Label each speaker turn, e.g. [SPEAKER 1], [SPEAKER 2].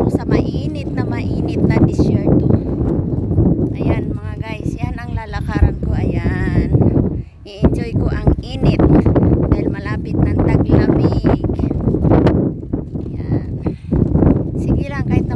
[SPEAKER 1] ako sa mainit na disyerto. Ayan mga guys, yan ang lalakaran ko. Ayan, i-enjoy ko ang init dahil malapit ng taglamig. Ayan, sige lang kahit na